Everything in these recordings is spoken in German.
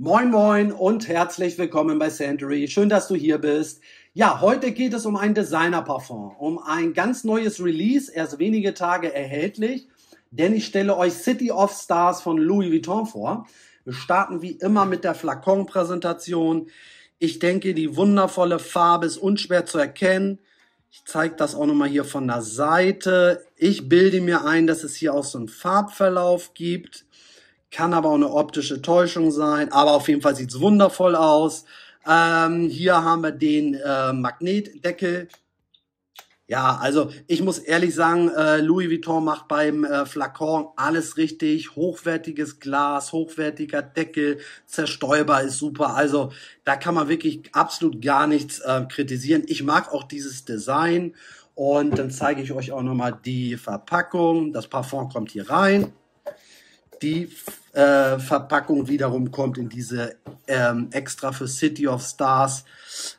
Moin Moin und herzlich willkommen bei Santory. Schön, dass du hier bist. Ja, heute geht es um ein Designer-Parfum, um ein ganz neues Release, erst wenige Tage erhältlich, denn ich stelle euch City of Stars von Louis Vuitton vor. Wir starten wie immer mit der Flakon-Präsentation. Ich denke, die wundervolle Farbe ist unschwer zu erkennen. Ich zeige das auch nochmal hier von der Seite. Ich bilde mir ein, dass es hier auch so einen Farbverlauf gibt. Kann aber auch eine optische Täuschung sein, aber auf jeden Fall sieht es wundervoll aus. Hier haben wir den Magnetdeckel. Ja, also ich muss ehrlich sagen, Louis Vuitton macht beim Flakon alles richtig. Hochwertiges Glas, hochwertiger Deckel, zerstäuber ist super. Also da kann man wirklich absolut gar nichts kritisieren. Ich mag auch dieses Design und dann zeige ich euch auch nochmal die Verpackung. Das Parfum kommt hier rein. Die Verpackung wiederum kommt in diese extra für City of Stars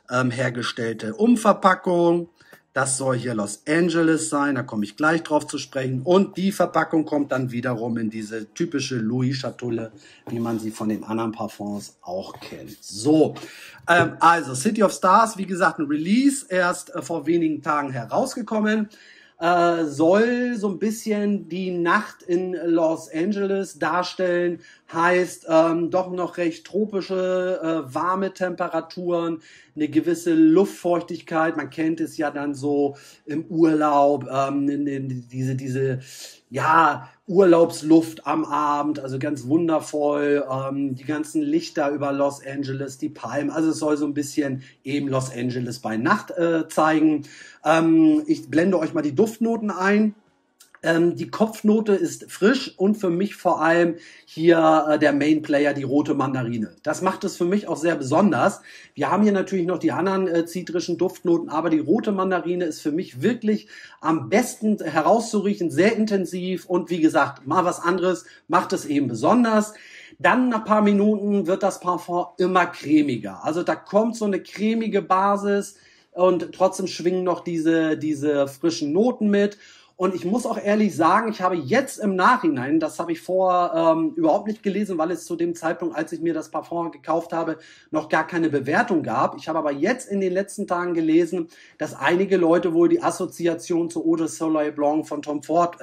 hergestellte Umverpackung. Das soll hier Los Angeles sein, da komme ich gleich drauf zu sprechen. Und die Verpackung kommt dann wiederum in diese typische Louis-Schatulle, wie man sie von den anderen Parfums auch kennt. So, also City of Stars, wie gesagt, ein Release, erst vor wenigen Tagen herausgekommen. Soll so ein bisschen die Nacht in Los Angeles darstellen, heißt doch noch recht tropische, warme Temperaturen, eine gewisse Luftfeuchtigkeit, man kennt es ja dann so im Urlaub, diese ja, Urlaubsluft am Abend, also ganz wundervoll, die ganzen Lichter über Los Angeles, die Palmen, also es soll so ein bisschen eben Los Angeles bei Nacht zeigen. Ich blende euch mal die Duftnoten ein. Die Kopfnote ist frisch und für mich vor allem hier der Main Player, die rote Mandarine. Das macht es für mich auch sehr besonders. Wir haben hier natürlich noch die anderen zitrischen Duftnoten, aber die rote Mandarine ist für mich wirklich am besten herauszuriechen, sehr intensiv und wie gesagt, mal was anderes macht es eben besonders. Dann nach ein paar Minuten wird das Parfum immer cremiger. Also da kommt so eine cremige Basis und trotzdem schwingen noch diese frischen Noten mit. Und ich muss auch ehrlich sagen, ich habe jetzt im Nachhinein, das habe ich vorher überhaupt nicht gelesen, weil es zu dem Zeitpunkt, als ich mir das Parfum gekauft habe, noch gar keine Bewertung gab. Ich habe aber jetzt in den letzten Tagen gelesen, dass einige Leute wohl die Assoziation zu Eau de Soleil Blanc von Tom Ford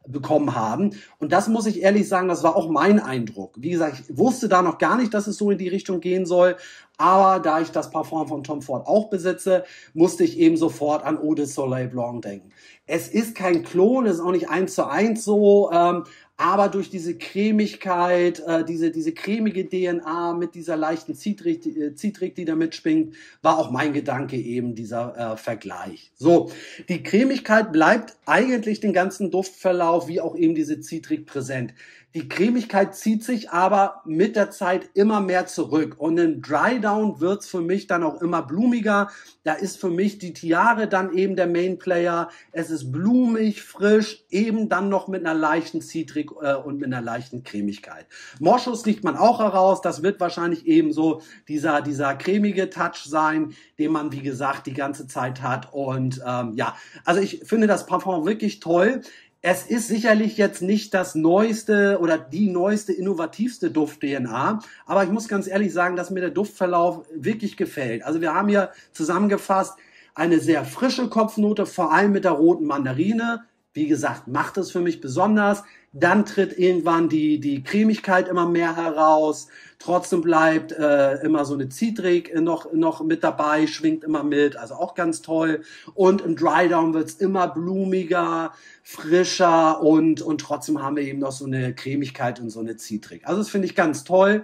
bekommen haben. Und das muss ich ehrlich sagen, das war auch mein Eindruck. Wie gesagt, ich wusste da noch gar nicht, dass es so in die Richtung gehen soll. Aber da ich das Parfum von Tom Ford auch besitze, musste ich eben sofort an Eau de Soleil Blanc denken. Es ist kein Klon, es ist auch nicht 1:1 so, aber durch diese Cremigkeit, diese cremige DNA mit dieser leichten Zitrik, die da mitschwingt, war auch mein Gedanke eben dieser Vergleich. So, die Cremigkeit bleibt eigentlich den ganzen Duftverlauf, wie auch eben diese Zitrik präsent. Die Cremigkeit zieht sich aber mit der Zeit immer mehr zurück und in Dry Down wird's für mich dann auch immer blumiger. Da ist für mich die Tiare dann eben der Main Player. Es ist blumig, frisch, eben dann noch mit einer leichten Zitrik und mit einer leichten Cremigkeit. Moschus riecht man auch heraus. Das wird wahrscheinlich eben so dieser cremige Touch sein, den man, wie gesagt, die ganze Zeit hat. Und ja, also ich finde das Parfum wirklich toll. Es ist sicherlich jetzt nicht das neueste oder die neueste, innovativste Duft-DNA, aber ich muss ganz ehrlich sagen, dass mir der Duftverlauf wirklich gefällt. Also wir haben hier zusammengefasst eine sehr frische Kopfnote, vor allem mit der roten Mandarine. Wie gesagt, macht es für mich besonders. Dann tritt irgendwann die Cremigkeit immer mehr heraus. Trotzdem bleibt immer so eine Zitrik noch mit dabei, schwingt immer mit, also auch ganz toll. Und im Dry Down wird's immer blumiger, frischer und trotzdem haben wir eben noch so eine Cremigkeit und so eine Zitrik. Also das finde ich ganz toll.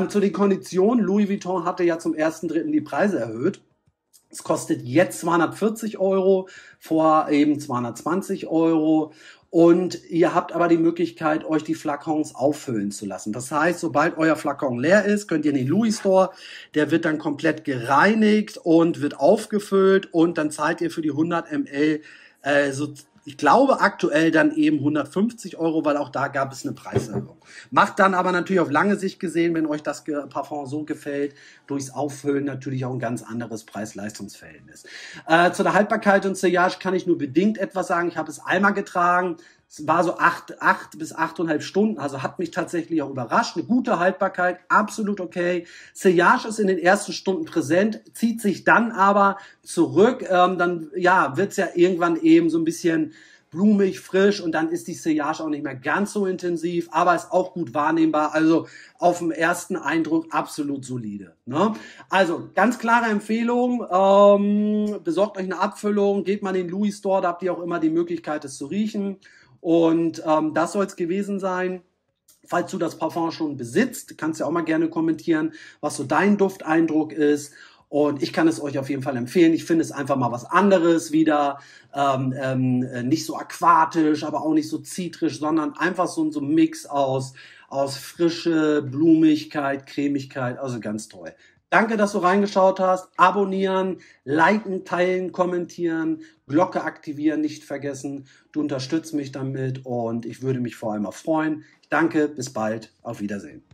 Zu den Konditionen, Louis Vuitton hatte ja zum 1.3. die Preise erhöht. Es kostet jetzt 240 Euro, vor eben 220 Euro. Und ihr habt aber die Möglichkeit, euch die Flakons auffüllen zu lassen. Das heißt, sobald euer Flakon leer ist, könnt ihr in den Louis Store. Der wird dann komplett gereinigt und wird aufgefüllt. Und dann zahlt ihr für die 100 ml so, ich glaube aktuell dann eben 150 Euro, weil auch da gab es eine Preiserhöhung. Macht dann aber natürlich auf lange Sicht gesehen, wenn euch das Parfum so gefällt, durchs Auffüllen natürlich auch ein ganz anderes Preis-Leistungs-Verhältnis. Zu der Haltbarkeit und Sillage kann ich nur bedingt etwas sagen. Ich habe es einmal getragen. Es war so 8 bis 8,5 Stunden, also hat mich tatsächlich auch überrascht. Eine gute Haltbarkeit, absolut okay. Sillage ist in den ersten Stunden präsent, zieht sich dann aber zurück. Dann ja, wird's ja irgendwann eben so ein bisschen blumig, frisch und dann ist die Sillage auch nicht mehr ganz so intensiv, aber ist auch gut wahrnehmbar. Also auf den ersten Eindruck absolut solide. Ne? Also ganz klare Empfehlung, besorgt euch eine Abfüllung, geht mal in den Louis Store, da habt ihr auch immer die Möglichkeit, es zu riechen. Und das soll es gewesen sein. Falls du das Parfum schon besitzt, kannst du ja auch mal gerne kommentieren, was so dein Dufteindruck ist. Und ich kann es euch auf jeden Fall empfehlen. Ich finde es einfach mal was anderes wieder. Nicht so aquatisch, aber auch nicht so zitrisch, sondern einfach so ein Mix aus Frische, Blumigkeit, Cremigkeit. Also ganz toll. Danke, dass du reingeschaut hast. Abonnieren, liken, teilen, kommentieren, Glocke aktivieren, nicht vergessen. Du unterstützt mich damit und ich würde mich vor allem auch freuen. Danke, bis bald, auf Wiedersehen.